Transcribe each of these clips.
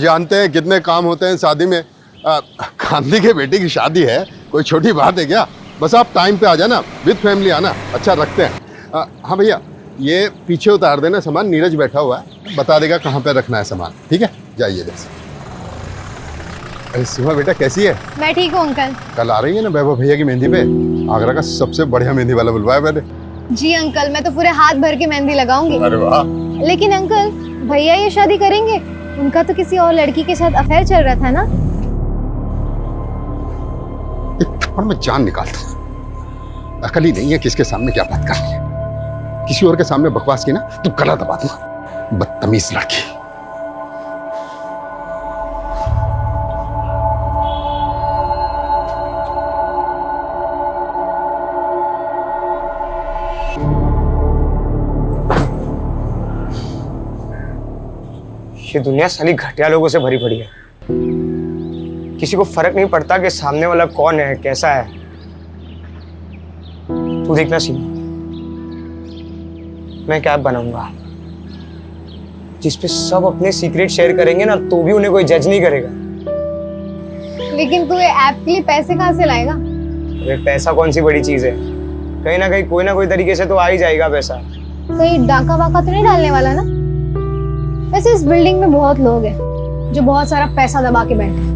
जानते हैं कितने काम होते हैं शादी में। गांधी के बेटी की शादी है, कोई छोटी बात है क्या? बस आप टाइम पे आ जाना, विद फैमिली आना। अच्छा रखते हैं। हाँ भैया, ये पीछे उतार देना सामान, नीरज बैठा हुआ है, बता देगा कहाँ पे रखना है सामान। ठीक है, जाइए जैसे। अरे सीमा बेटा कैसी है? मैं ठीक हूँ अंकल। कल आ रही है ना वैभव भैया की मेहंदी पे? आगरा का सबसे बढ़िया मेहंदी वाला बुलवाया मैंने। जी अंकल, मैं तो पूरे हाथ भर के मेहंदी लगाऊंगी। अरे वाह। लेकिन अंकल, भैया ये शादी करेंगे? उनका तो किसी और लड़की के साथ अफेयर चल रहा था ना? एक थप्पड़ में जान निकालता हूँ। अकल ही नहीं है किसके सामने क्या बात कर रही है। किसी और के सामने बकवास की ना तो गला दबा दूंगा। बदतमीज लड़की। ये दुनिया साली घटिया लोगों से भरी पड़ी है। किसी को फर्क नहीं पड़ता कि सामने वाला कौन है, कैसा है। तू देखना सीमा, मैं क्या बनाऊंगा जिसपे सब अपने सीक्रेट शेयर करेंगे ना, तो भी उन्हें कोई जज नहीं करेगा। लेकिन तू ये ऐप के लिए पैसे कहाँ से लाएगा? अरे पैसा कौन सी बड़ी चीज है, कहीं ना कहीं कोई ना कोई तरीके से तो आ ही जाएगा पैसा। कहीं डाका वाका तो नहीं डालने वाला ना? वैसे इस बिल्डिंग में बहुत लोग हैं जो बहुत सारा पैसा दबा के बैठे हैं।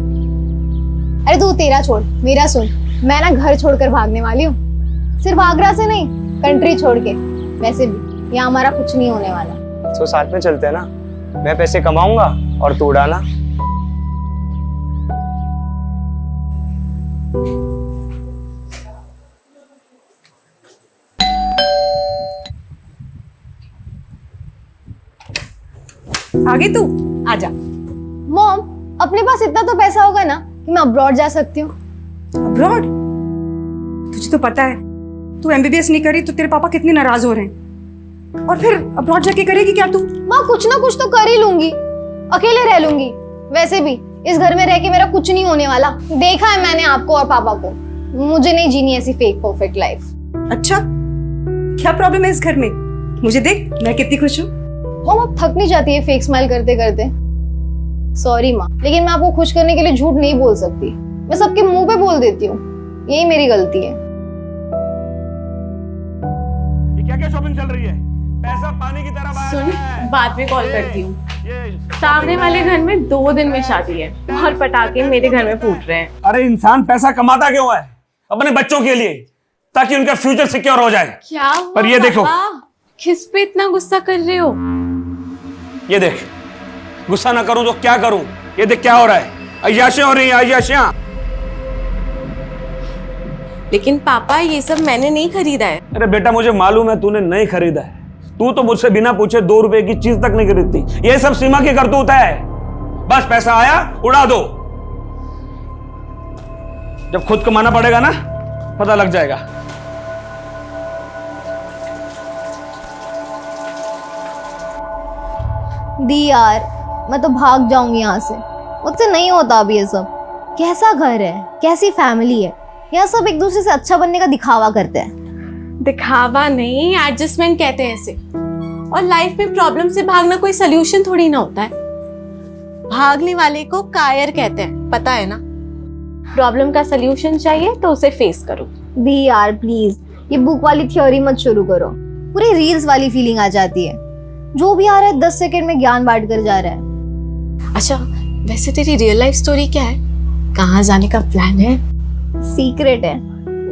अरे तू तेरा छोड़, मेरा सुन। मैं ना घर छोड़कर भागने वाली हूँ, सिर्फ आगरा से नहीं, कंट्री छोड़ के। वैसे भी यहाँ हमारा कुछ नहीं होने वाला। तो साथ में चलते हैं ना, मैं पैसे कमाऊंगा और तू उड़ाना। आगे तू आजा। मॉम, अपने पास इतना तो पैसा होगा ना कि मैं अब्रॉड जा सकती हूँ। अब्रॉड? तुझे तो पता है तू एमबीबीएस नहीं करी तो तेरे पापा कितने नाराज हो रहे हैं। और फिर अब्रॉड जाके करेगी क्या तू? माँ कुछ ना कुछ तो कर ही लूंगी, अकेले रह लूंगी। वैसे भी इस घर में रह के मेरा कुछ नहीं होने वाला। देखा है मैंने आपको और पापा को। मुझे नहीं जीनी ऐसी फेक परफेक्ट लाइफ। अच्छा, क्या प्रॉब्लम है इस घर में? मुझे देख, मैं कितनी खुश हूँ। मॉम आप थक नहीं जाती है फेक स्माइल करते करते? सॉरी माँ, लेकिन मैं आपको खुश करने के लिए झूठ नहीं बोल सकती। मैं सबके मुंह पे बोल देती हूँ, यही मेरी गलती है। ये क्या क्या शॉपिंग चल रही है? पैसा पानी की तरह बहा रहा है। सुन, बाद में कॉल करती हूँ। सामने वाले घर में 2 दिन में शादी है और पटाखे मेरे घर में फूट रहे हैं। अरे इंसान पैसा कमाता क्यों है? अपने बच्चों के लिए, ताकि उनका फ्यूचर सिक्योर हो जाए। क्या पर ये देखो, किस पे इतना गुस्सा कर रहे हो? ये देख, गुस्सा ना करूं तो क्या करूं? ये देख क्या हो रहा है, अय्याशियां हो रही हैं, अय्याशियां। लेकिन पापा ये सब मैंने नहीं खरीदा है। अरे बेटा मुझे मालूम है तूने नहीं खरीदा है। तू तो मुझसे बिना पूछे 2 रुपए की चीज तक नहीं खरीदती। ये सब सीमा की करतूत है। बस पैसा आया उड़ा दो। जब खुद कमाना पड़ेगा ना, पता लग जाएगा। दी यार, मैं तो भाग जाऊंगी यहाँ से। मुझसे नहीं होता अभी ये सब। कैसा घर है, कैसी फैमिली है। यहाँ सब एक दूसरे से अच्छा बनने का दिखावा करते हैं। दिखावा नहीं, एडजस्टमेंट कहते हैं इसे। और लाइफ में प्रॉब्लम से भागना कोई सोल्यूशन थोड़ी ना होता है। भागने वाले को कायर कहते हैं, पता है ना? प्रॉब्लम का सोल्यूशन चाहिए तो उसे फेस करो। दी यार प्लीज, ये बुक वाली थ्योरी मत शुरू करो। पूरी रील्स वाली फीलिंग आ जाती है। जो भी आ रहा है 10 सेकंड में ज्ञान बांट कर जा रहा है। अच्छा, वैसे तेरी रियल लाइफ स्टोरी क्या है? कहाँ जाने का प्लान है? सीक्रेट है,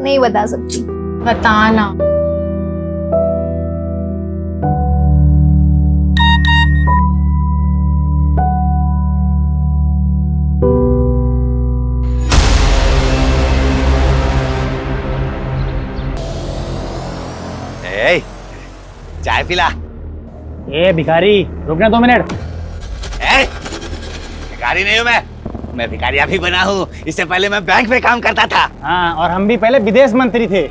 नहीं बता सकती। बताना। चाय पिला। ए भिखारी, रुकना 2 मिनट। भिखारी नहीं हूँ मैं भिखारी अभी बना हूँ। इससे पहले मैं बैंक में काम करता था। हाँ, और हम भी पहले विदेश मंत्री थे।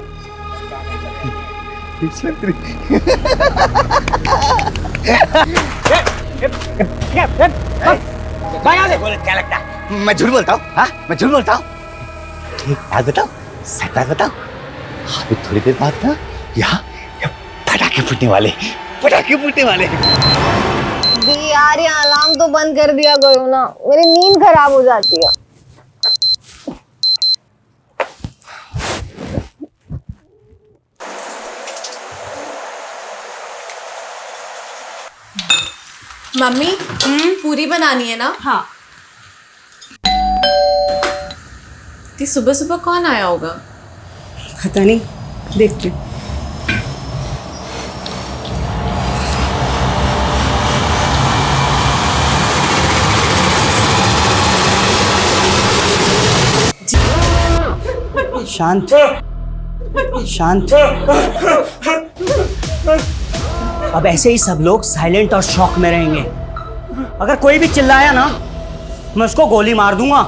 क्या लगता है मैं झूठ बोलता हूँ? हाँ, मैं झूठ बोलता हूँ। ठीक बात बताओ, सच बात बताओ। अभी थोड़ी देर बाद ना यहाँ पटाखे फूटने वाले, पटाखे फूटने वाले। दीदी यार ये अलार्म तो बंद कर दिया करो ना, मेरी नींद खराब हो जाती है। मम्मी पूरी बनानी है ना? हाँ। कि सुबह सुबह कौन आया होगा? पता नहीं, देखती हूँ। शांत शांत। अब ऐसे ही सब लोग साइलेंट और शॉक में रहेंगे। अगर कोई भी चिल्लाया ना, मैं उसको गोली मार दूंगा।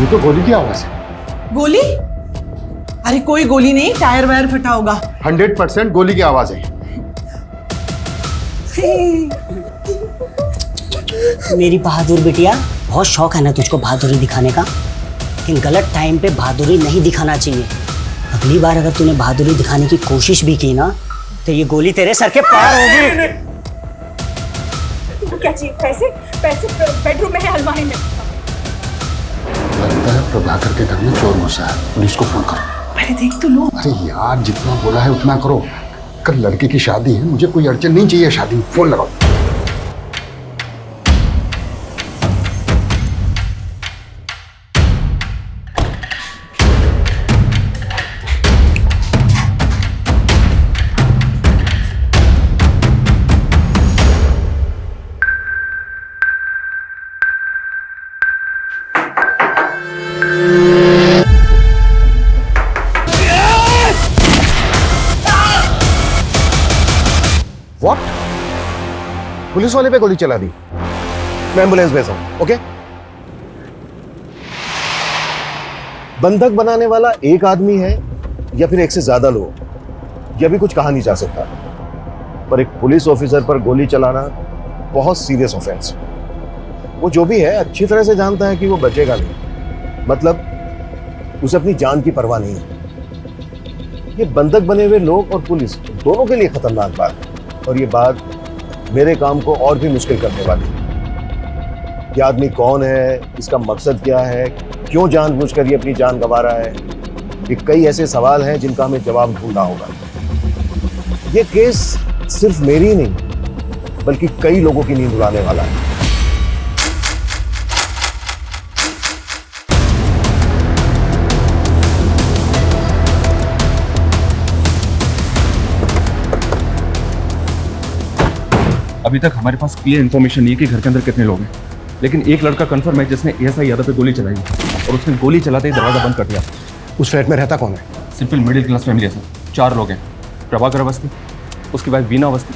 ये तो गोली की आवाज है। गोली? अरे कोई गोली नहीं, टायर वायर फटा होगा। 100% गोली की आवाज है। मेरी बहादुर बिटिया, बहुत शौक है ना तुझको बहादुरी दिखाने का, लेकिन गलत टाइम पे बहादुरी नहीं दिखाना चाहिए। अगली बार अगर तूने बहादुरी दिखाने की कोशिश भी की ना, तो ये गोली तेरे सर के पार होगी। क्या चाहिए? पैसे? पैसे बेडरूम में है, अलमारी में। लगता है प्रभाकर के घर में चोर घुसा है, पुलिस को फोन करो। अरे देख तो लो। अरे यार, जितना बोला है उतना करो। कल लड़के की शादी है, मुझे कोई अड़चन नहीं चाहिए शादी में। फोन लगाओ। What? पुलिस वाले पे गोली चला दी। मैं एम्बुलेंस भेजा हूं, ओके? बंधक बनाने वाला एक आदमी है या फिर एक से ज्यादा लोग, यह भी कुछ कहा नहीं जा सकता। पर एक पुलिस ऑफिसर पर गोली चलाना बहुत सीरियस ऑफेंस। वो जो भी है अच्छी तरह से जानता है कि वो बचेगा नहीं, मतलब उसे अपनी जान की परवाह नहीं है। ये बंधक बने हुए लोग और पुलिस दोनों के लिए खतरनाक बात है, और ये बात मेरे काम को और भी मुश्किल करने वाली है। ये आदमी कौन है, इसका मकसद क्या है, क्यों जानबूझकर ये अपनी जान गंवा रहा है, ये कई ऐसे सवाल हैं जिनका हमें जवाब ढूंढना होगा। ये केस सिर्फ मेरी नहीं बल्कि कई लोगों की नींद उड़ाने वाला है। अभी तक हमारे पास क्लियर इन्फॉर्मेशन नहीं है कि घर के अंदर कितने लोग हैं, लेकिन एक लड़का कंफर्म है जिसने एएसआई यादव पे गोली चलाई और उसने गोली चलाते ही दरवाजा बंद कर दिया। उस फ्लैट में रहता कौन है? सिंपल मिडिल क्लास फैमिली है सर। 4 लोग हैं। प्रभाकर अवस्थी, उसकी वाइफ वीना अवस्थी,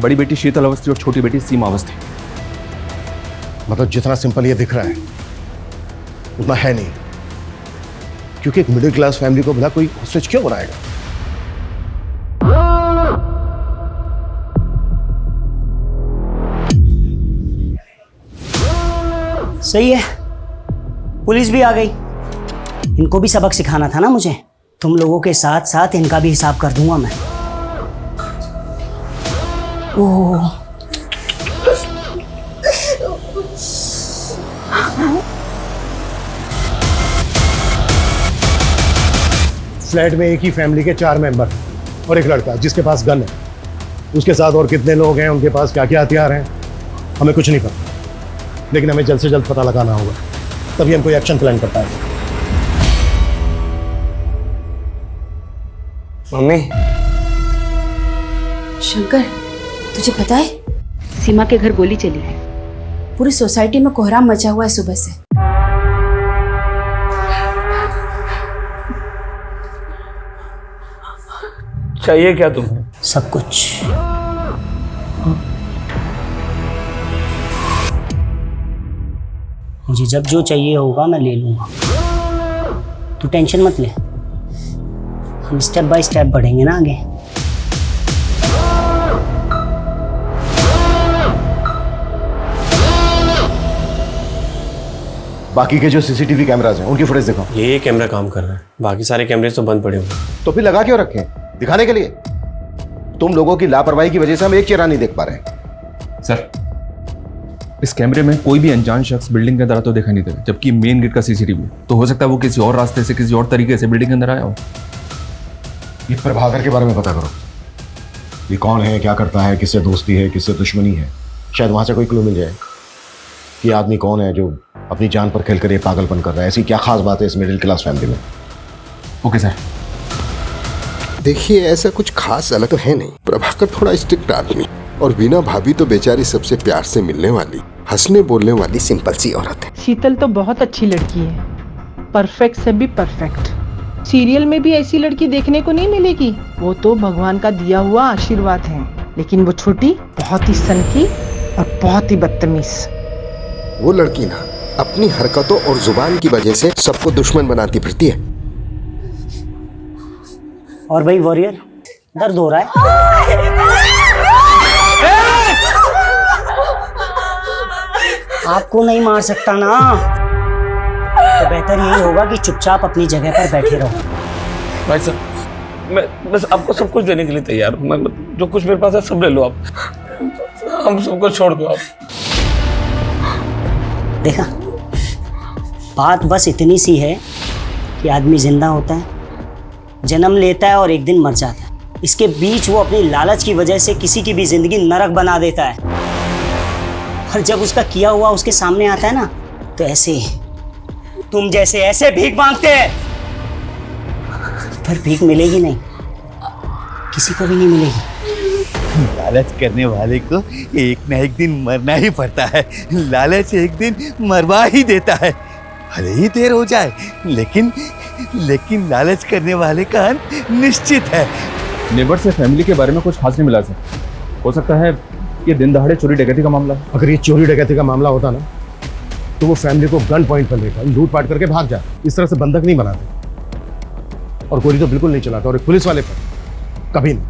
बड़ी बेटी शीतल अवस्थी और छोटी बेटी सीमा अवस्थी। मतलब जितना सिंपल ये दिख रहा है उतना है नहीं, क्योंकि एक मिडिल क्लास फैमिली को भला कोई हॉस्टेज क्यों बनाएगा? सही है, पुलिस भी आ गई। इनको भी सबक सिखाना था ना मुझे। तुम लोगों के साथ साथ इनका भी हिसाब कर दूंगा मैं। ओह, फ्लैट में एक ही फैमिली के 4 मेंबर और एक लड़का जिसके पास गन है। उसके साथ और कितने लोग हैं, उनके पास क्या क्या हथियार हैं, हमें कुछ नहीं पता, लेकिन हमें जल्द से जल्द पता लगाना होगा, तभी हम कोई एक्शन प्लान कर पाएंगे। मम्मी, शंकर, तुझे पता है सीमा के घर गोली चली है। पूरी सोसाइटी में कोहराम मचा हुआ है सुबह से। चाहिए क्या तुम्हें? सब कुछ। मुझे जब जो चाहिए होगा मैं ले लूंगा, तू टेंशन मत ले। हम स्टेप बाय स्टेप बढ़ेंगे ना आगे। बाकी के जो सीसीटीवी कैमरास हैं उनकी फुटेज दिखाओ। ये कैमरा काम कर रहा है, बाकी सारे कैमरे तो बंद पड़े हुए। तो फिर लगा क्यों रखे हैं? दिखाने के लिए। तुम लोगों की लापरवाही की वजह से हम एक चेहरा नहीं देख पा रहे। सर, इस कैमरे में कोई भी अनजान शख्स बिल्डिंग के अंदर आता तो देखा नहीं देगा, जबकि मेन गेट का सीसीटीवी तो हो सकता है वो किसी और रास्ते से, किसी और तरीके से बिल्डिंग के अंदर आया हो। ये प्रभाकर के बारे में पता करो। ये कौन है, क्या करता है, किससे दोस्ती है, किससे दुश्मनी है। शायद वहां से कोई क्लू मिल जाए कि आदमी कौन है जो अपनी जान पर खेल कर ये पागलपन कर रहा है। ऐसी क्या खास बात है इस मिडिल क्लास फैमिली में। Okay sir. देखिए, ऐसा कुछ खास अलग तो है नहीं। प्रभाकर थोड़ा स्ट्रिक्ट आदमी और वीना भाभी तो बेचारी सबसे प्यार से मिलने वाली, हंसने बोलने वाली सिंपल सी औरत है। शीतल तो बहुत अच्छी लड़की है, परफेक्ट से भी परफेक्ट। सीरियल में भी ऐसी लड़की देखने को नहीं मिलेगी। वो तो भगवान का दिया हुआ आशीर्वाद है। लेकिन वो छोटी बहुत ही सनकी और बहुत ही बदतमीज। वो लड़की ना अपनी हरकतों और जुबान की वजह से सबको दुश्मन बनाती फिरती है। और भाई वॉरियर, दर्द हो रहा है? आपको नहीं मार सकता ना, तो बेहतर यही होगा कि चुपचाप अपनी जगह पर बैठे रहो। भाई साहब, मैं बस आपको सब कुछ देने के लिए तैयार हूँ। मैं जो कुछ मेरे पास है सब ले लो आप, हम सबको छोड़ दो आप। देखा, बात बस इतनी सी है कि आदमी जिंदा होता है, जन्म लेता है और एक दिन मर जाता है। इसके बीच वो अपनी लालच की वजह से किसी की भी जिंदगी नरक बना देता है। और जब उसका किया हुआ उसके सामने आता है ना, तो ऐसे तुम जैसे ऐसे भीख मांगते हैं। पर भीख मिलेगी नहीं, किसी को भी नहीं मिलेगी। लालच करने वाले को एक ना एक दिन मरना ही पड़ता है। लालच एक दिन मरवा ही देता है, भले ही देर हो जाए, लेकिन लालच करने वाले का अंत निश्चित है। नेबर से फैमिली के बारे में कुछ खास नहीं मिला सर। हो सकता है ये दिन दहाड़े चोरी डकैती का मामला है। अगर ये चोरी डकैती का मामला होता ना, तो वो फैमिली को गन पॉइंट पर लेकर लूटपाट करके भाग जाते। इस तरह से बंधक नहीं बनाते। और गोली तो बिल्कुल नहीं चलाता। और एक पुलिस वाले पर कभी नहीं,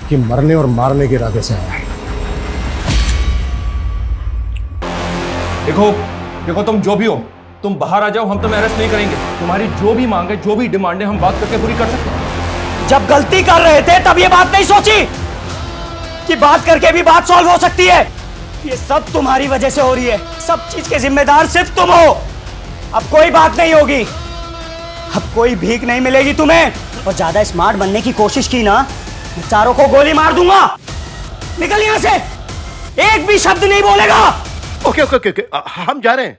कि मरने और मारने के इरादे से आया है। देखो तुम जो भी हो, तुम बाहर आ जाओ, हम तुम्हें अरेस्ट नहीं करेंगे। तुम्हारी जो भी मांग है, जो भी डिमांड है, हम बात करके पूरी कर सकते हैं। जब गलती कर रहे थे तब ये बात नहीं सोची कि बात करके भी बात सॉल्व हो सकती है। ये सब तुम्हारी वजह से हो रही है। सब चीज के जिम्मेदार सिर्फ तुम हो। अब कोई बात नहीं होगी, अब कोई भीख नहीं मिलेगी तुम्हें। और ज्यादा स्मार्ट बनने की कोशिश की ना, मैं चारों को गोली मार दूंगा। निकल यहां से, एक भी शब्द नहीं बोलेगा। ओके ओके ओके, हम जा रहे हैं।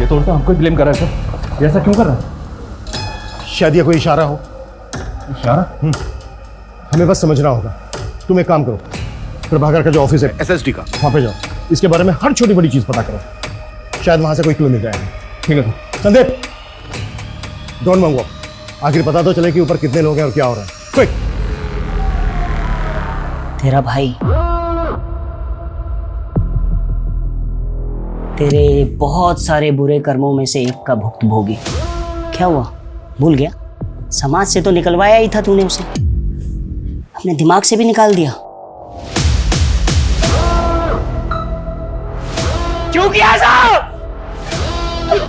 ये तो उल्टा हमको ब्लेम कर रहा है सर। ये ऐसा क्यों कर रहा है? शायद ये कोई इशारा हो। इशारा? हमें बस समझना होगा। तुम एक काम करो, प्रभाकर का जो ऑफिस है एसएसडी का, वहां पे जाओ। इसके बारे में हर छोटी बड़ी चीज पता करो। शायद वहां से कोई क्लू मिल जाएगा। ठीक है सर। संदीप, डोंट मंगो, आखिर पता तो चले कि ऊपर कितने लोग हैं और क्या हो रहा है। क्विक। तेरा भाई तेरे बहुत सारे बुरे कर्मों में से एक का भुक्तभोगी। क्या हुआ, भूल गया? समाज से तो निकलवाया ही था तूने उसे, अपने दिमाग से भी निकाल दिया। क्यों किया साहब?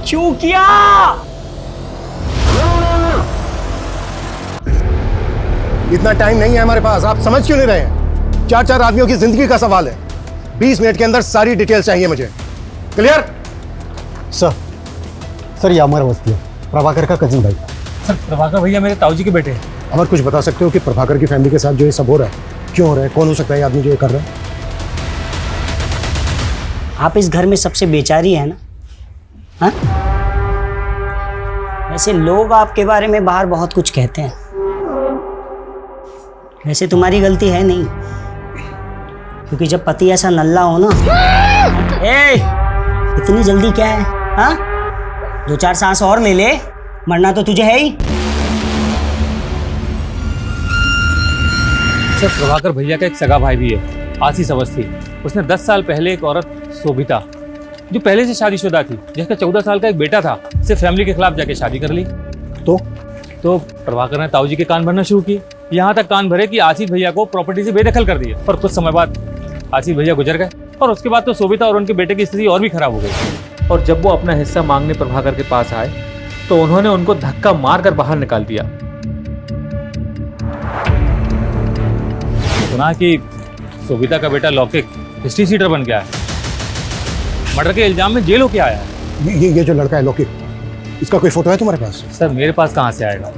क्यों किया? इतना टाइम नहीं है हमारे पास। आप समझ क्यों नहीं रहे हैं? 4 आदमियों की जिंदगी का सवाल है। 20 मिनट के अंदर सारी डिटेल चाहिए मुझे। क्लियर? सर ये अमर अवस्थी है, प्रभाकर का कजिन भाई। सर प्रभाकर भैया मेरे ताऊजी के बेटे हैं। अमर, कुछ बता सकते हो कि प्रभाकर की फैमिली के साथ जो ये सब हो रहा है क्यों हो रहा है? कौन हो सकता है आदमी जो ये कर रहा है? आप इस घर में सबसे बेचारी है ना? हाँ? वैसे लोग आपके बारे में बाहर बहुत कुछ कहते हैं। वैसे तुम्हारी गलती है नहीं, क्योंकि जब पति ऐसा नल्ला हो ना। इतनी जल्दी क्या है? हाँ, 2-4 सांस और ले ले, मरना तो तुझे है ही। सर प्रभाकर भैया का एक सगा भाई भी है, आशीष अवस्थी। उसने 10 साल पहले एक औरत शोभिता, जो पहले से शादीशुदा थी, जिसका 14 साल का एक बेटा था, से फैमिली के खिलाफ जाके शादी कर ली। तो प्रभाकर ने ताऊजी के कान भरना शुरू किए। यहाँ तक कान भरे कि आशीष भैया को प्रॉपर्टी से बेदखल कर दिया। और कुछ समय बाद आशीष भैया गुजर गए और उसके बाद तो सोभिता और उनके बेटे की स्थिति और भी खराब हो गई। और जब वो अपना हिस्सा मांगने प्रभाकर के पास आए तो उन्होंने उनको धक्का मारकर बाहर निकाल दिया। सुना कि सोभिता का बेटा लौकिक हिस्ट्री सीटर बन गया है, मर्डर के इल्जाम में जेल होके आया है। ये जो लड़का है लौकिक, इसका कोई फोटो है तुम्हारे पास? सर मेरे पास कहाँ से आएगा?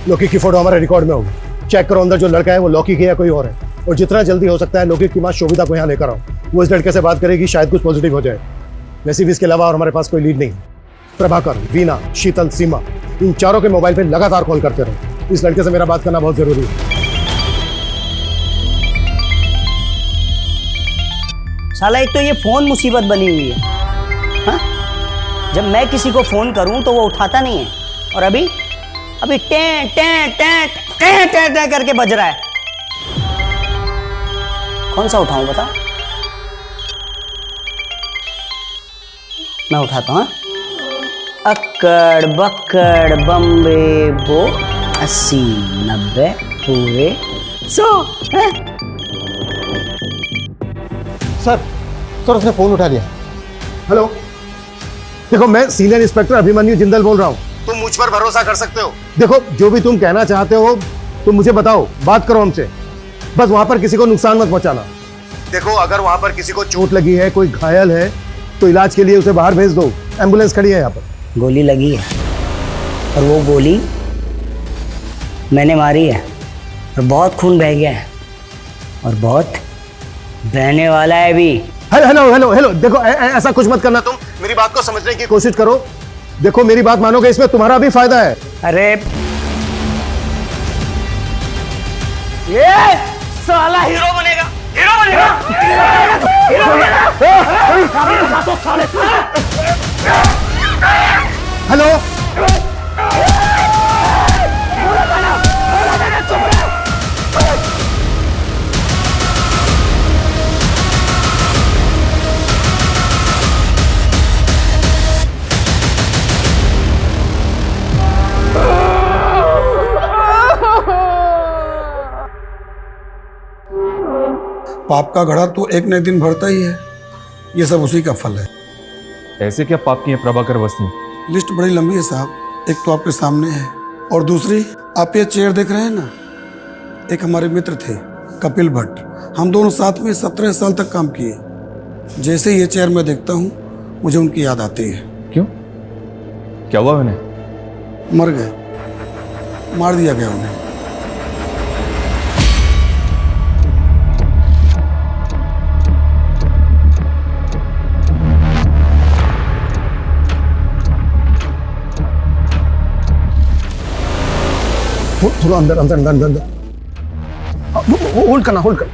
लौकिक की फोटो हमारे रिकॉर्ड में होगी, चेक करो अंदर जो लड़का है वो लौकिक है या कोई और है। और जितना जल्दी हो सकता है लौकिक की माँ शोभिता को यहाँ लेकर आओ, वो इस लड़के से बात करेगी, शायद कुछ पॉजिटिव हो जाए। वैसे भी इसके अलावा और हमारे पास कोई लीड नहीं। प्रभाकर, वीना, शीतल, सीमा, इन चारों के मोबाइल पे लगातार कॉल करते रहो। इस लड़के से मेरा बात करना बहुत जरूरी है। साला एक तो ये फोन मुसीबत बनी हुई है, हाँ? जब मैं किसी को फोन करूं तो वो उठाता नहीं है, और अभी टें टें टें टें टें टें करके बज रहा है। कौन सा उठाऊं बता? मैं उठाता हूं। अक्कड़ बक्कड़ बम्बे बो 80 90 पूरे 100। सर उसने फोन उठा लिया। हेलो, देखो मैं सीनियर इंस्पेक्टर अभिमन्यु जिंदल बोल रहा हूँ। तुम मुझ पर भरोसा कर सकते हो। देखो जो भी तुम कहना चाहते हो तुम मुझे बताओ, बात करो हमसे, बस वहां पर किसी को नुकसान मत पहुंचाना। देखो अगर वहां पर किसी को चोट लगी है, कोई घायल है, तो इलाज के लिए उसे बाहर भेज दो, एम्बुलेंस खड़ी है यहाँ पर। गोली लगी है और वो गोली मैंने मारी है और बहुत खून बह गया है और बहुत बहने वाला है भी। हेलो हेलो हेलो, देखो ऐसा कुछ मत करना, तुम मेरी बात को समझने की कोशिश करो। देखो मेरी बात मानोगे, इसमें तुम्हारा भी फायदा है। अरे ये साला हीरो बनेगा, हीरो बनेगा, हीरो बनेगा। हेलो पाप का घड़ा तो एक न एक दिन भरता ही है, ये सब उसी का फल है। ऐसे क्या पाप की है प्रभाकर वसनी? लिस्ट बड़ी लंबी है साहब, एक तो आपके सामने है और दूसरी आप ये चेयर देख रहे हैं ना, एक हमारे मित्र थे कपिल भट्ट, हम दोनों साथ में 17 साल तक काम किए। जैसे ये चेयर मैं देखता हूँ मुझे उनकी याद आती है। क्यों, क्या हुआ उन्हें? मर गए, मार दिया गया उन्हें। थोड़ा अंदर अंदर अंदर अंदर, होल्ड करना, होल्ड कर।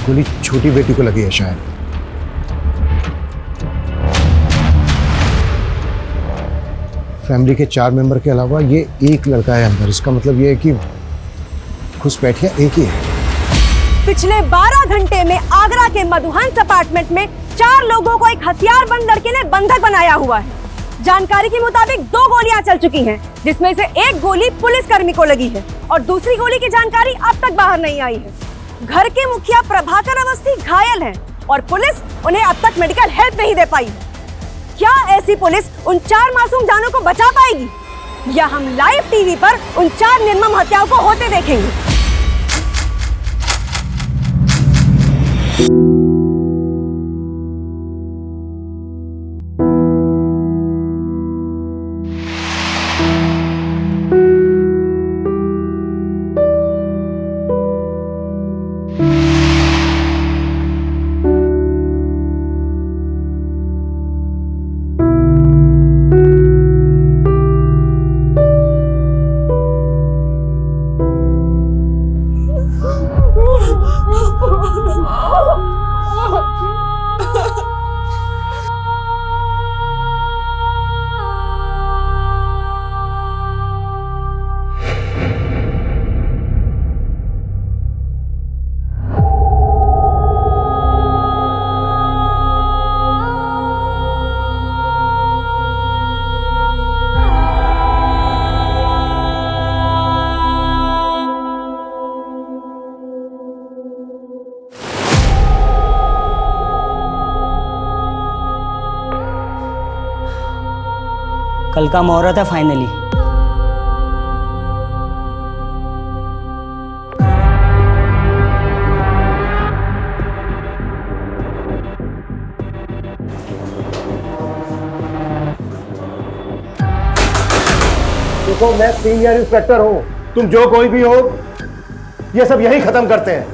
गोली छोटी बेटी को लगी है शायद। फैमिली के 4 मेंबर के अलावा ये एक लड़का है अंदर, इसका मतलब ये है कि घुसपैठिया एक ही है। पिछले 12 घंटे में आगरा के मधुहंस अपार्टमेंट में 4 लोगों को एक हथियारबंद लड़के ने बंधक बनाया हुआ है। जानकारी के मुताबिक 2 गोलियां चल चुकी हैं, जिसमें से एक गोली पुलिसकर्मी को लगी है और दूसरी गोली की जानकारी अब तक बाहर नहीं आई है। घर के मुखिया प्रभाकर अवस्थी घायल हैं और पुलिस उन्हें अब तक मेडिकल हेल्प नहीं दे पाई। क्या ऐसी पुलिस उन 4 मासूम जानों को बचा पाएगी, या हम लाइव टीवी पर उन 4 निर्मम हत्याओं को होते देखेंगे? कल का मुहूर्त है फाइनली। देखो, मैं सीनियर इंस्पेक्टर हूं, तुम जो कोई भी हो, ये सब यही खत्म करते हैं।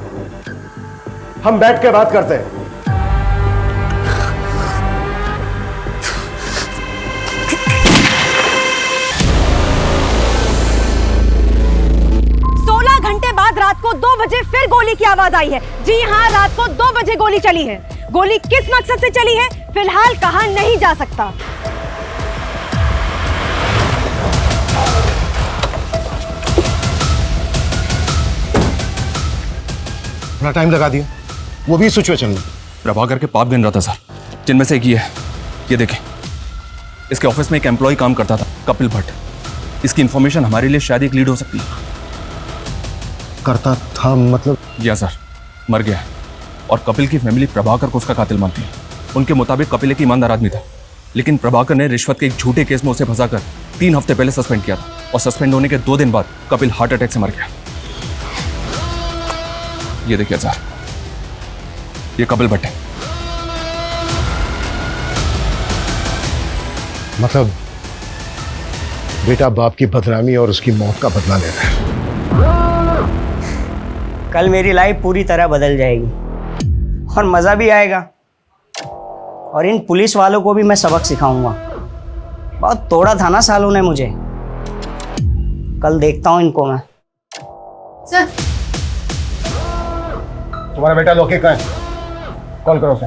हम बैठ के बात करते हैं। बाद रात को 2 बजे फिर गोली की आवाज आई है। जी हाँ, रात को 2 बजे गोली चली है। गोली किस मकसद से चली है फिलहाल कहा नहीं जा सकता। बड़ा टाइम लगा दिया, वो भी सिचुएशन में। प्रभाकर के पाप गिन रहा था सर, जिनमें से एक ये है। ये देखें, इसके ऑफिस में एक एम्प्लॉय काम करता था, कपिल भट्ट। इसकी इंफॉर्मेशन हमारे लिए शायद एक लीड हो सकती है। करता था मतलब? या सर, मर गया है और कपिल की फैमिली प्रभाकर को उसका कातिल मानती है। उनके मुताबिक कपिल एक ईमानदार आदमी था, लेकिन प्रभाकर ने रिश्वत के एक झूठे केस में उसे फंसाकर 3 हफ्ते पहले सस्पेंड किया था और सस्पेंड होने के 2 दिन बाद कपिल हार्ट अटैक से मर गया। ये देखिए सर, ये कपिल भट्ट है। मतलब बेटा बाप की बदनामी और उसकी मौत का बदला ले रहा है। कल मेरी लाइफ पूरी तरह बदल जाएगी और मज़ा भी आएगा, और इन पुलिस वालों को भी मैं सबक सिखाऊंगा। बहुत तोड़ा था ना सालों ने मुझे, कल देखता हूँ इनको मैं। सर, तुम्हारा बेटा लोके कहाँ है? कॉल करो उसे।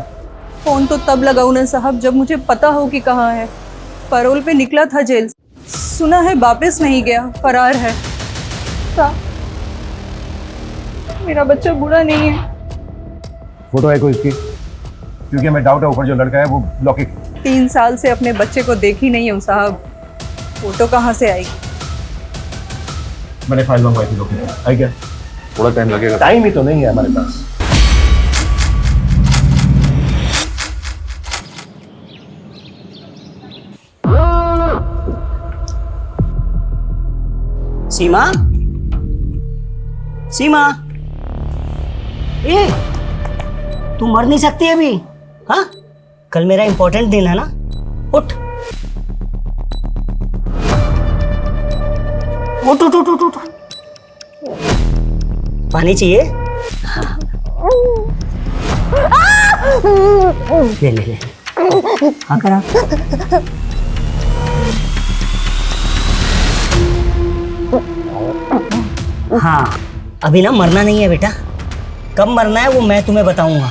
फोन तो तब लगाऊं ना साहब जब मुझे पता हो कि कहाँ है। पैरोल पे निकला था जेल से, सुना है वापस नहीं गया, फरार है। साहब, मेरा बच्चा बुरा नहीं है। फोटो है कोई इसकी? क्योंकि हमें डाउट है ऊपर जो लड़का है वो लौकिक। 3 साल से अपने बच्चे को देखी नहीं हूँ साहब, फोटो कहाँ से आएगी? मैंने फाइल मंगवाई थी लौकिक, आई क्या? थोड़ा टाइम लगेगा। टाइम ही तो नहीं है हमारे पास। सीमा, सीमा, ए, तू मर नहीं सकती अभी? हाँ, कल मेरा इंपॉर्टेंट दिन है ना, उठ उठ उठ उठ उठ उठ। पानी चाहिए? ले ले ले, हाँ करा। हाँ, अभी ना मरना नहीं है बेटा, कब मरना है वो मैं तुम्हें बताऊंगा।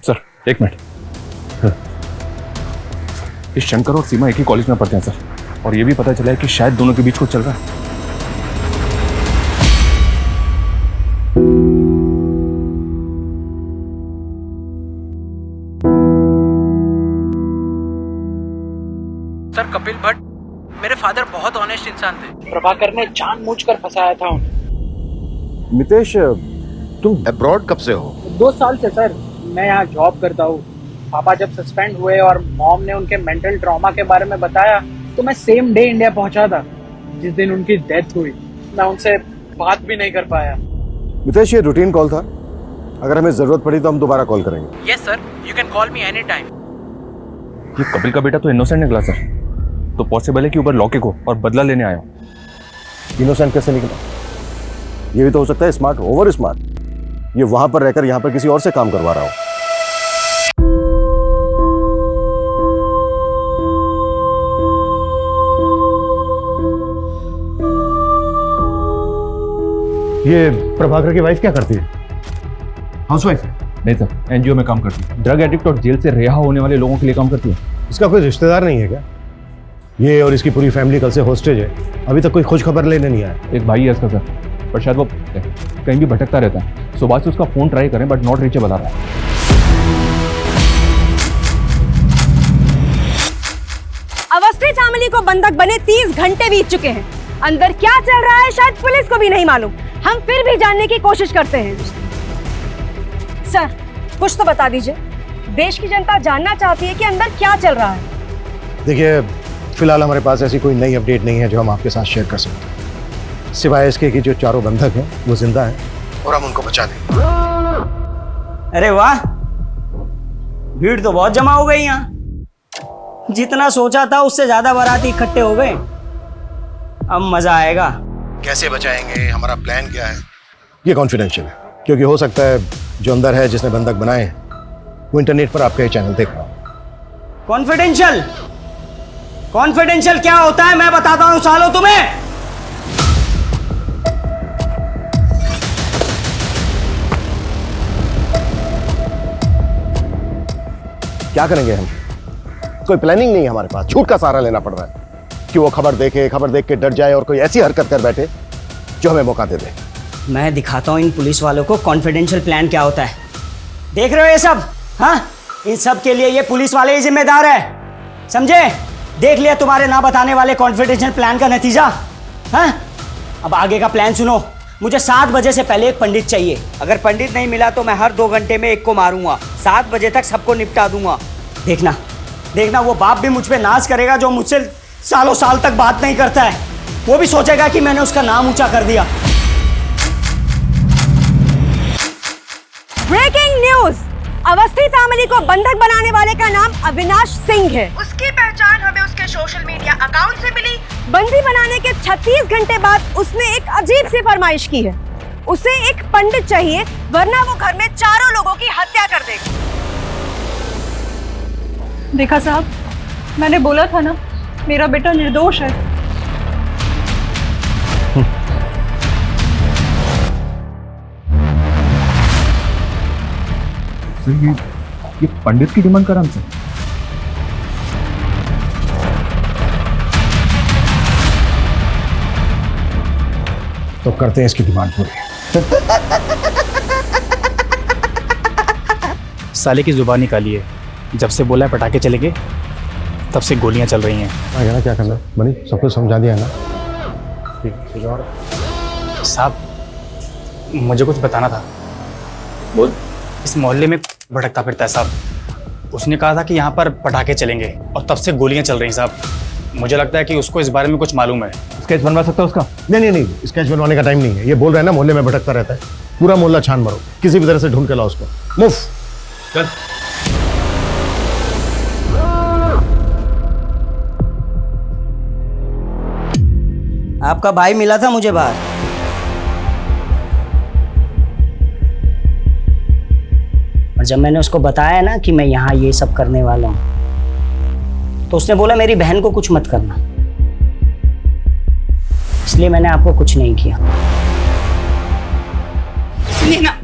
Sir, 1 minute. इस शंकर और सीमा एक ही कॉलेज में पढ़ते हैं सर, और ये भी पता चला है कि शायद दोनों के बीच कुछ चल रहा है। सर, कपिल भट्ट मेरे फादर बहुत ऑनेस्ट इंसान थे। प्रभाकर ने जानबूझकर फंसाया था उन्हें। मितेश, तुम अब्रॉड कब से हो? 2 साल से सर, मैं यहाँ जॉब करता हूँ। पापा जब सस्पेंड हुए और मॉम ने उनके मेंटल ट्रॉमा के बारे में बताया तो मैं सेम डे इंडिया पहुंचा था जिस दिन उनकी डेथ हुई। मैं उनसे बात भी नहीं कर पाया। मितेश, ये रूटीन कॉल था, अगर हमें जरूरत पड़ी तो हम दोबारा कॉल करेंगे। Yes sir, you can call me any time. ये कपिल का बेटा तो इनोसेंट निकला सर, तो पॉसिबल है कि ऊपर लौकिक हो और बदला लेने आया हो। इनोसेंट कैसे निकला? ये भी तो हो सकता है स्मार्ट, ओवर स्मार्ट। ये वहां पर रहकर यहाँ पर किसी और से काम करवा रहा हो। ये प्रभाकर की वाइफ क्या करती है? हाउसवाइफ है? नहीं सर, एनजीओ में काम करती है। ड्रग एडिक्ट और जेल से रिहा होने वाले लोगों के लिए काम करती है। इसका कोई रिश्तेदार नहीं है क्या? ये और इसकी पूरी फैमिली कल से हॉस्टेज है, अभी तक कोई खोज खबर लेने नहीं आया। एक भाई है इसका सर, पर शायद वो कहीं भी भटकता रहता है। सुबह से उसका फोन ट्राई करें बट नॉट रीचेबल आ रहा है। अवस्थी फैमिली को बंधक बने 30 घंटे बीत चुके हैं। अंदर क्या चल रहा है शायद पुलिस को भी नहीं मालूम। हम फिर भी जानने की कोशिश करते हैं। सर, कुछ तो बता दीजिए। देश की जनता जानना चाहती है कि अंदर क्या चल रहा है। देखिए, फिलहाल हमारे पास ऐसी कोई नई अपडेट नहीं है जो हम आपके साथ शेयर कर सकते, सिवाय इसके कि जो चारों बंधक हैं वो जिंदा हैं और हम उनको बचा लेंगे। अरे वाह, भीड़ तो बहुत जमा हो गई यहाँ। जितना सोचा था उससे ज्यादा बाराती इकट्ठे हो गए। अब मजा आएगा। कैसे बचाएंगे, हमारा प्लान क्या है, ये कॉन्फिडेंशियल है, क्योंकि हो सकता है जो अंदर है जिसने बंधक बनाए हैं वो इंटरनेट पर आपका ये चैनल देख रहा हो। कॉन्फिडेंशियल? कॉन्फिडेंशियल क्या होता है मैं बताता हूँ सालो तुम्हें। क्या करेंगे हम? कोई प्लानिंग नहीं है हमारे पास, झूठ का सहारा लेना पड़ रहा है कि वो खबर देख के डर जाए और कोई ऐसी हरकत कर बैठे जो हमें मौका दे दे। मैं दिखाता हूँ इन पुलिस वालों को कॉन्फिडेंशियल प्लान क्या होता है। देख रहे हो ये सब? हाँ, इन सब के लिए ये पुलिस वाले ही जिम्मेदार है, समझे? देख लिया तुम्हारे ना बताने वाले कॉन्फिडेंशियल प्लान का नतीजा। हाँ, अब आगे का प्लान सुनो। मुझे 7 बजे से पहले एक पंडित चाहिए। अगर पंडित नहीं मिला तो मैं हर 2 घंटे में एक को मारूंगा। 7 बजे तक सबको निपटा दूंगा। देखना देखना, वो बाप भी मुझ पे नाज करेगा जो मुझसे सालों साल तक बात नहीं करता है। वो भी सोचेगा कि मैंने उसका नाम ऊंचा कर दिया। Breaking news! अवस्थी फैमिली को बंधक बनाने वाले का नाम अविनाश सिंह है। उसकी पहचान हमें उसके सोशल मीडिया अकाउंट से मिली। बंदी बनाने के 36 घंटे बाद उसने एक अजीब सी फरमाइश की है। उसे एक पंडित चाहिए, वरना वो घर में चारों लोगों की हत्या कर देगा। देखा साहब, मैंने बोला था ना, मेरा बेटा निर्दोष है। सर, ये पंडित की डिमांड करा हमसे। तो करते हैं इसकी डिमांड पूरी। साले की जुबान निकाली है। जब से बोला है पटाखे चलेंगे तब से गोलियां चल रही हैं। आगे ना क्या करना बनी, सब कुछ समझा दिया है ना? ठीक और साहब, मुझे कुछ बताना था। बोल। इस मोहल्ले में भटकता फिरता है साहब। उसने कहा था कि यहाँ पर पटाखे चलेंगे और तब से गोलियां चल रही हैं साहब। मुझे लगता है कि उसको इस बारे में कुछ मालूम है। स्केच बनवा सकता है उसका? नहीं, स्केच बनवाने का टाइम नहीं है। ये बोल रहे हैं ना मोहल्ले में भटकता रहता है। पूरा मोहल्ला छान मारो, किसी भी तरह से ढूंढ के लाओ उसको। मूव। चल। आपका भाई मिला था मुझे बाहर। और जब मैंने उसको बताया ना कि मैं यहाँ ये सब करने वाला हूँ, तो उसने बोला मेरी बहन को कुछ मत करना। इसलिए मैंने आपको कुछ नहीं किया। सुनिए ना,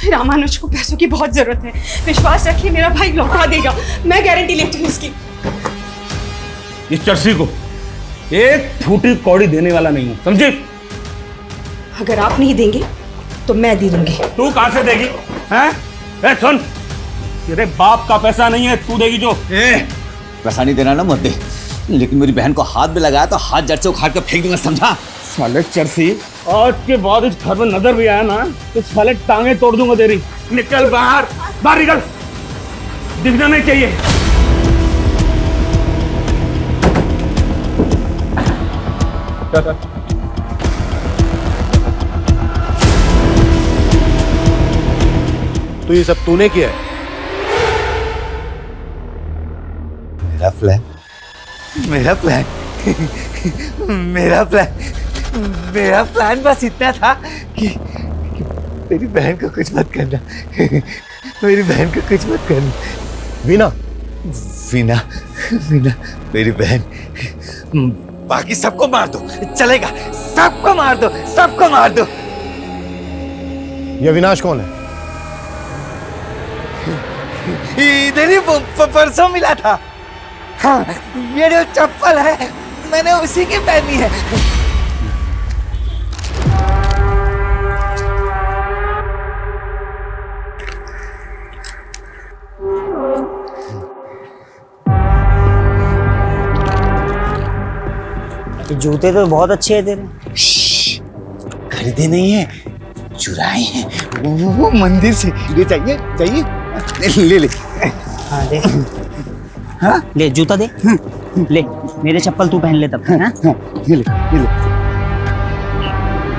रामानुज को पैसों की बहुत जरूरत है। विश्वास रखिए, मेरा भाई लौटा देगा। मैं गारंटी लेती हूँ इसकी। इस चर्सी को एक फूटी कौड़ी देने वाला नहीं हूं, समझे? अगर आप नहीं देंगे तो मैं दे दूंगी। तू कहां से देगी? हैं? सुन, तेरे बाप का पैसा नहीं है, तू देगी जो। पैसा नहीं देना ना मत दे, लेकिन मेरी बहन को हाथ में लगाया तो हाथ जड़ से उखाड़ कर फेंक दूंगा, समझा? साले चर्सी, आज के बाद इस घर में नजर भी आया ना तो साले टांगे तोड़ दूंगा तेरी। निकल बाहर, बाहर निकल, दिखना नहीं चाहिए। तो ये सब तूने किया है? मेरा प्लान मेरा प्लान बस इतना था कि मेरी बहन को कुछ मत करना। मेरी बहन को कुछ मत करना। वीना मेरी बहन। बाकी सबको मार दो, चलेगा। सबको मार दो। ये अविनाश कौन है? इधर ही परसों मिला था। हाँ, ये जो चप्पल है मैंने उसी की पहनी है। जूते तो बहुत अच्छे हैं तेरे। खरीदे नहीं है, चुराए हैं वो मंदिर से। ले चाहिए चाहिए ले ले। हाँ दे। हाँ ले जूता दे। ले मेरे चप्पल तू पहन ले तब। हाँ ये ले ये ले।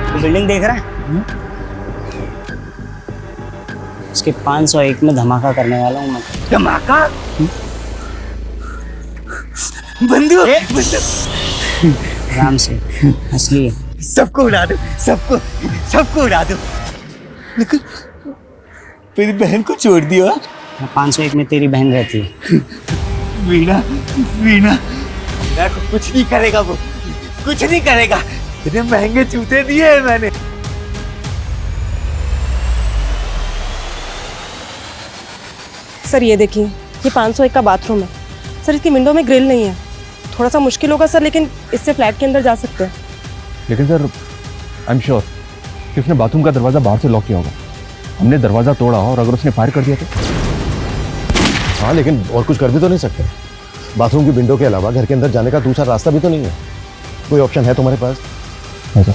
तू बिल्डिंग देख रहा है? इसके 501 में धमाका करने वाला हूँ मैं। धमाका? बंदूक आराम से असली है। सबको उड़ा दो, सबको उड़ा दो। लेकिन मेरी बहन को छोड़ दिया। 501 में तेरी बहन रहती है। वीणा को कुछ नहीं करेगा, वो कुछ नहीं करेगा। इतने महंगे जूते दिए हैं मैंने। सर ये देखिए, ये 501 का बाथरूम है सर। इसकी विंडो में ग्रिल नहीं है, थोड़ा सा मुश्किल होगा सर, लेकिन इससे फ्लैट के अंदर जा सकते हैं। लेकिन सर आई एम श्योर कि उसने बाथरूम का दरवाज़ा बाहर से लॉक किया होगा। हमने दरवाज़ा तोड़ा और अगर उसने फायर कर दिया तो? हाँ, लेकिन और कुछ कर भी तो नहीं सकते। बाथरूम की विंडो के अलावा घर के अंदर जाने का दूसरा रास्ता भी तो नहीं है। कोई ऑप्शन है तुम्हारे पास? है सर।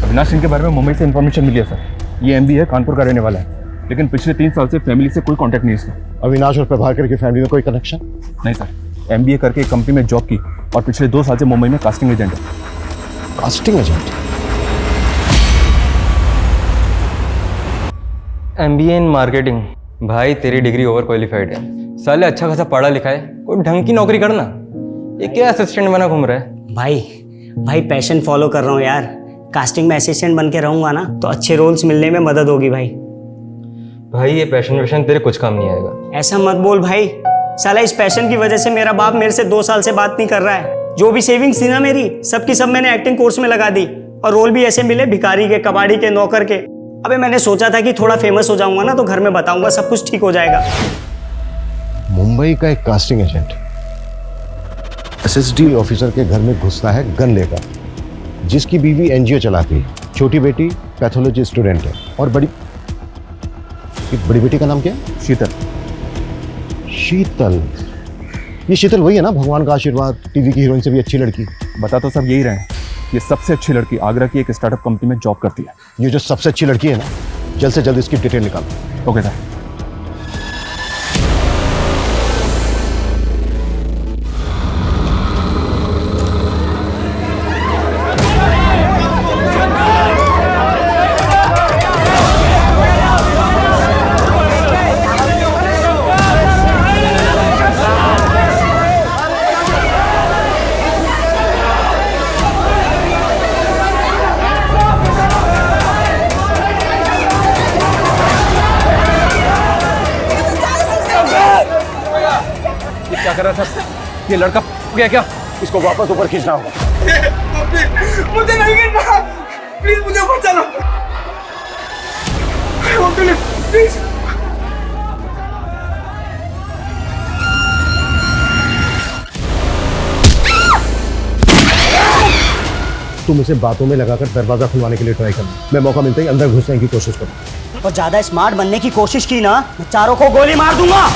अविनाश सिंह के बारे में मुंबई से इन्फॉर्मेशन मिली है सर। ये एमबी है, कानपुर का रहने वाला है, लेकिन पिछले 3 साल से फैमिली से कोई कांटेक्ट नहीं है इसका। अविनाश और प्रभाकर की फैमिली में कोई कनेक्शन? नहीं सर। एमबीए करके एक कंपनी में जॉब की और पिछले 2 साल से मुंबई में कास्टिंग एजेंट है। Casting agent? MBA in marketing. भाई तेरी डिग्री ओवर क्वालिफाइड है, साले अच्छा खासा पढ़ा लिखा है, कोई ढंग की नौकरी करना। ये क्या असिस्टेंट बना घूम रहा है? भाई पैशन फॉलो कर रहा हूँ यार। कास्टिंग में असिस्टेंट बन के रहूंगा ना तो अच्छे रोल्स मिलने में मदद होगी भाई। ये पैशन तेरे कुछ काम नहीं आएगा। ऐसा मत बोल भाई, साला इस पैशन की वजह से मेरा बाप मेरे से 2 साल से बात नहीं कर रहा है। जो भी सेविंग्स थी ना मेरी, सबकी सब मैंने एक्टिंग कोर्स में लगा दी और रोल भी ऐसे मिले भिखारी के, कबाड़ी के, नौकर के। अबे मैंने सोचा था कि थोड़ा फेमस हो जाऊंगा ना तो घर में बताऊंगा, सब कुछ ठीक हो जाएगा। मुंबई का एक कास्टिंग एजेंट एसएसडी ऑफिसर के घर में घुसता है गन लेकर, जिसकी बीवी एनजीओ चलाती है, छोटी बेटी पैथोलॉजी स्टूडेंट है और बड़ी बेटी का नाम क्या है? शीतल। ये शीतल वही है ना, भगवान का आशीर्वाद, टीवी की हीरोइन से भी अच्छी लड़की। बता तो सब यही रहे हैं। ये सबसे अच्छी लड़की आगरा की एक स्टार्टअप कंपनी में जॉब करती है। ये जो सबसे अच्छी लड़की है ना, जल्द से जल्द इसकी डिटेल निकालो। Okay sir. क्या कर रहा था? ये लड़का गया क्या? इसको वापस ऊपर खींचना होगा। मुझे नहीं गिरना, प्लीज मुझे ऊपर चलो। प्लीज। तुम इसे बातों में लगाकर दरवाजा खुलवाने के लिए ट्राई करना। मैं मौका मिलते ही अंदर घुसने की कोशिश करूँ। और ज्यादा स्मार्ट बनने की कोशिश की ना, मैं चारों को गोली मार दूंगा।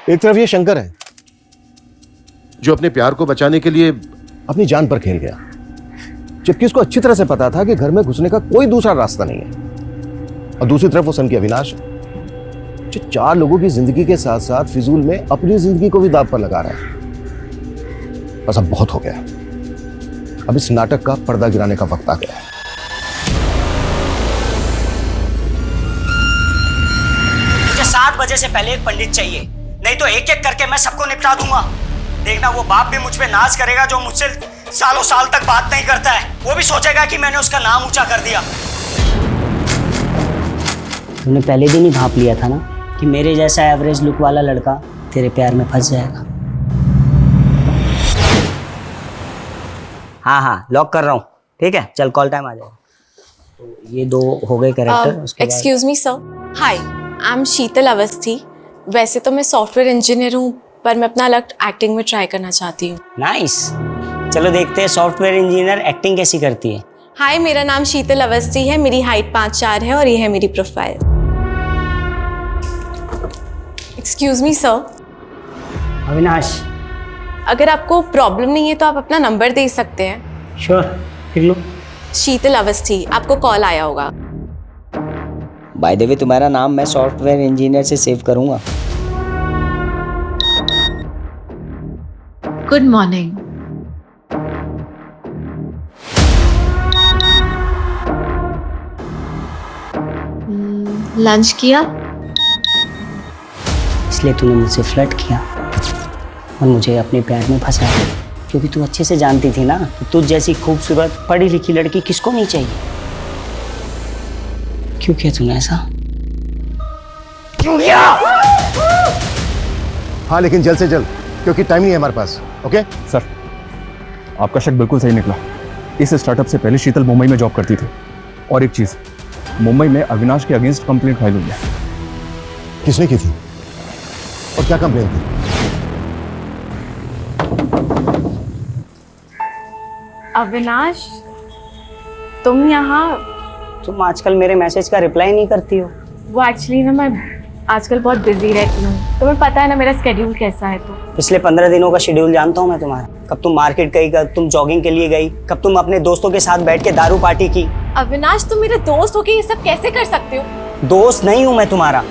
एक तरफ ये शंकर है जो अपने प्यार को बचाने के लिए अपनी जान पर खेल गया, जबकि उसको अच्छी तरह से पता था कि घर में घुसने का कोई दूसरा रास्ता नहीं है। और दूसरी तरफ वो सन की अविनाश जो 4 लोगों की जिंदगी के साथ साथ फिजूल में अपनी जिंदगी को भी दांव पर लगा रहा है। बस अब बहुत हो गया, अब इस नाटक का पर्दा गिराने का वक्त आ गया है। 7 बजे से पहले एक पंडित चाहिए, नहीं तो एक एक करके मैं सबको निपटा दूंगा। देखना वो बाप भी मुझ पे नाज करेगा जो मुझसे सालों साल तक बात नहीं करता है। वो भी सोचेगा कि मैंने उसका नाम ऊंचा कर दिया। तूने पहले दिन ही भाप लिया था ना कि मेरे जैसा एवरेज लुक वाला लड़का तेरे प्यार में फंस जाएगा। हाँ लॉक कर रहा हूँ, ठीक है? चल कॉल टाइम आ जाएगा। तो ये 2 हो गए character. Excuse me sir, hi, I am Sheetal Awasthi. वैसे तो मैं सॉफ्टवेयर इंजीनियर हूँ, पर मैं अपना लक एक्टिंग में ट्राई करना चाहती हूँ। नाइस, चलो देखते हैं सॉफ्टवेयर इंजीनियर एक्टिंग कैसी करती है। हाय, मेरा नाम शीतल अवस्थी है, मेरी हाइट 5'4" है और ये है मेरी profile. Excuse me sir. Avinash. अगर आपको प्रॉब्लम नहीं है तो आप अपना नंबर दे सकते हैं। श्योर, लिख लो। शीतल अवस्थी, आपको कॉल आया होगा। बाय द वे तुम्हारा नाम मैं सॉफ्टवेयर इंजीनियर से सेव करूंगा। Good morning. लंच किया? इसलिए तूने मुझसे फ्लर्ट किया और मुझे अपने प्यार में फंसाया, क्योंकि तू अच्छे से जानती थी ना कि तुझ जैसी खूबसूरत पढ़ी लिखी लड़की किसको नहीं चाहिए। क्यों किया तूने ऐसा? क्यों किया? हाँ लेकिन जल्द से जल्द, क्योंकि टाइम नहीं है हमारे पास। ओके सर, आपका शक बिल्कुल सही निकला। इस स्टार्टअप से पहले शीतल मुंबई में जॉब करती थी। और एक चीज, मुंबई में अविनाश के अगेंस्ट कंप्लेंट फाइल हुई है। किसने की थी और क्या कंप्लेंट थी? अविनाश, तुम यहाँ? तुम आजकल मेरे मैसेज का रिप्लाई नहीं करती हो। वो एक्चुअली ना मैं आजकल बहुत बिजी रहती हूँ, तुम्हें पता है ना मेरा स्केड्यूल कैसा है। तो पिछले 15 दिनों का शेड्यूल जानता हूँ मैं तुम्हारा। कब तुम मार्केट गई, कब तुम जॉगिंग के लिए गई, कब तुम अपने दोस्तों के साथ बैठ के दारू पार्टी की। अविनाश, तुम मेरे दोस्त होके ये सब कैसे कर सकते हो? दोस्त नहीं हूँ मैं तुम्हारा।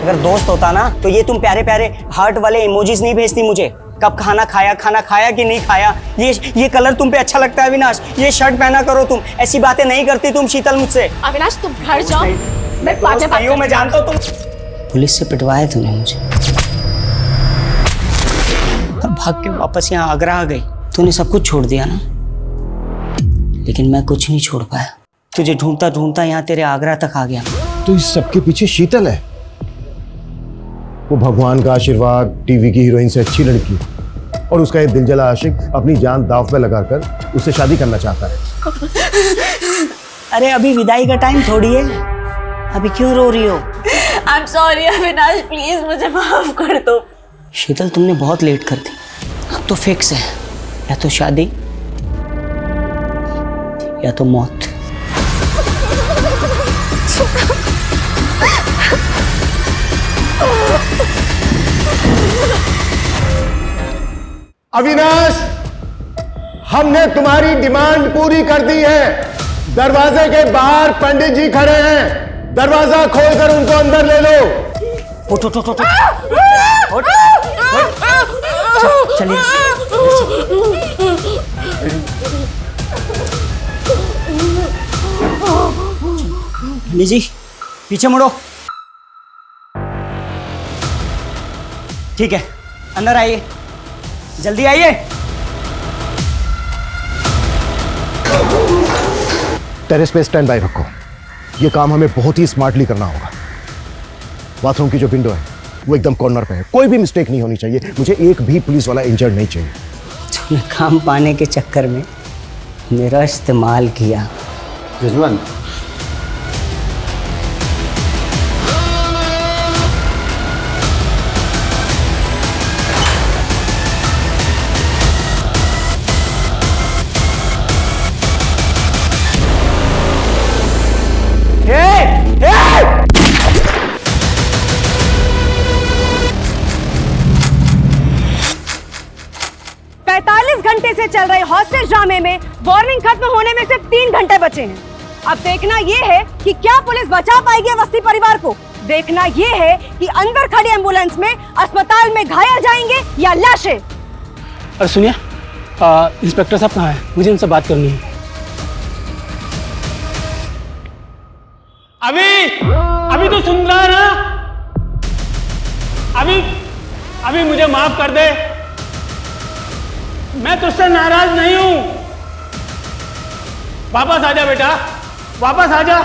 अगर दोस्त होता ना तो ये तुम प्यारे प्यारे हार्ट वाले इमोजीज नहीं भेजती मुझे। कब खाना खाया कि नहीं खाया, ये कलर तुम पे अच्छा लगता है अविनाश, ये शर्ट पहना करो तुम, ऐसी बातें नहीं करती तुम शीतल मुझसे। अविनाश, तुम घर जाओ, मैं बाद में बात मैं जानता हूँ तुम। पुलिस से पिटवाया तूने मुझे और भाग के वापस यहाँ आगरा आ गई। तूने सब कुछ छोड़ दिया ना, लेकिन मैं कुछ नहीं छोड़ पाया। तुझे ढूंढता ढूंढता यहाँ तेरे आगरा तक आ गया। तो इस सबके पीछे शीतल है। वो भगवान का आशीर्वाद, टीवी की हीरोइन से अच्छी लड़की, और उसका एक दिलजला आशिक अपनी जान दांव पे लगाकर उससे शादी करना चाहता है। अरे अभी विदाई का टाइम थोड़ी है, अभी क्यों रो रही हो? I am sorry Avinash, please मुझे माफ कर दो। शीतल, तुमने बहुत लेट कर दी। अब तो फिक्स है, या तो शादी या तो मौत। अविनाश, हमने तुम्हारी डिमांड पूरी कर दी है। दरवाजे के बाहर पंडित जी खड़े हैं, दरवाजा खोलकर उनको अंदर ले लो। उठ उठ उठ उठ उठ। चलिए। पंडित जी पीछे मुड़ो। ठीक है, अंदर आइए, जल्दी आइए। टेरेस पे स्टैंड बाय रखो, ये काम हमें बहुत ही स्मार्टली करना होगा। बाथरूम की जो विंडो है वो एकदम कॉर्नर पे है, कोई भी मिस्टेक नहीं होनी चाहिए। मुझे एक भी पुलिस वाला इंजर्ड नहीं चाहिए। तूने काम पाने के चक्कर में मेरा इस्तेमाल किया। रिजवान, घंटे से चल रहे हॉस्टेज ड्रामे में वार्निंग खत्म होने में सिर्फ 3 घंटे बचे हैं। अब देखना ये है कि क्या पुलिस बचा पाएगी अवस्थी परिवार को। देखना ये है कि अंदर खड़ी एम्बुलेंस में अस्पताल में घायल जाएंगे या लाशें। और सुनिए, इंस्पेक्टर साहब कहाँ हैं? मुझे उनसे बात करनी है। अभी तो सुन रहा है ना? अभी अभी मुझे माफ कर दे, मैं तुझसे नाराज नहीं हूं। वापस आ जा बेटा, वापस आ जा।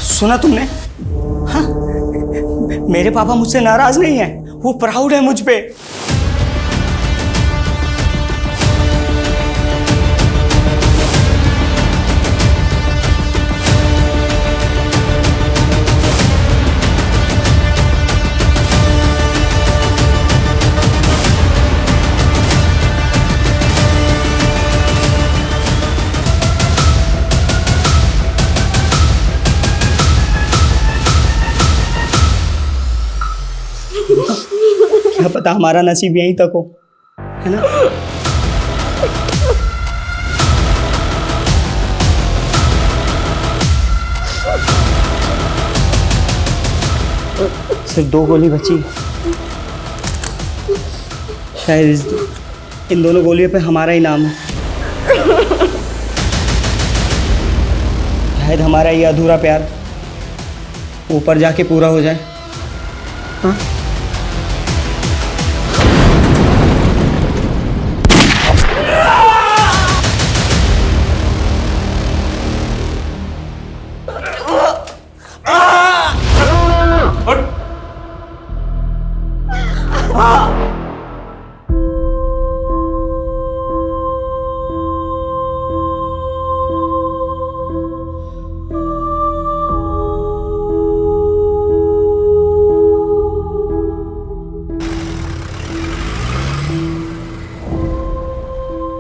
सुना तुमने? हाँ, मेरे पापा मुझसे नाराज नहीं है, वो प्राउड है मुझ पे। क्या पता हमारा नसीब यहीं तक हो, है ना? सिर्फ 2 गोली बची। शायद इन दोनों गोलियों पे हमारा ही नाम है। शायद हमारा ये अधूरा प्यार ऊपर जाके पूरा हो जाए। हाँ?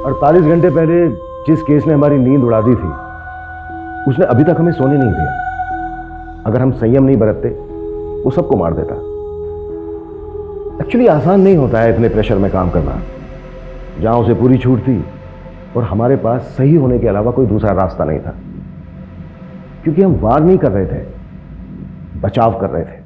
अड़तालीस घंटे पहले जिस केस ने हमारी नींद उड़ा दी थी, उसने अभी तक हमें सोने नहीं दिया। अगर हम संयम नहीं बरतते, वो सबको मार देता। एक्चुअली आसान नहीं होता है इतने प्रेशर में काम करना। जहां उसे पूरी छूट थी और हमारे पास सही होने के अलावा कोई दूसरा रास्ता नहीं था, क्योंकि हम वार नहीं कर रहे थे, बचाव कर रहे थे।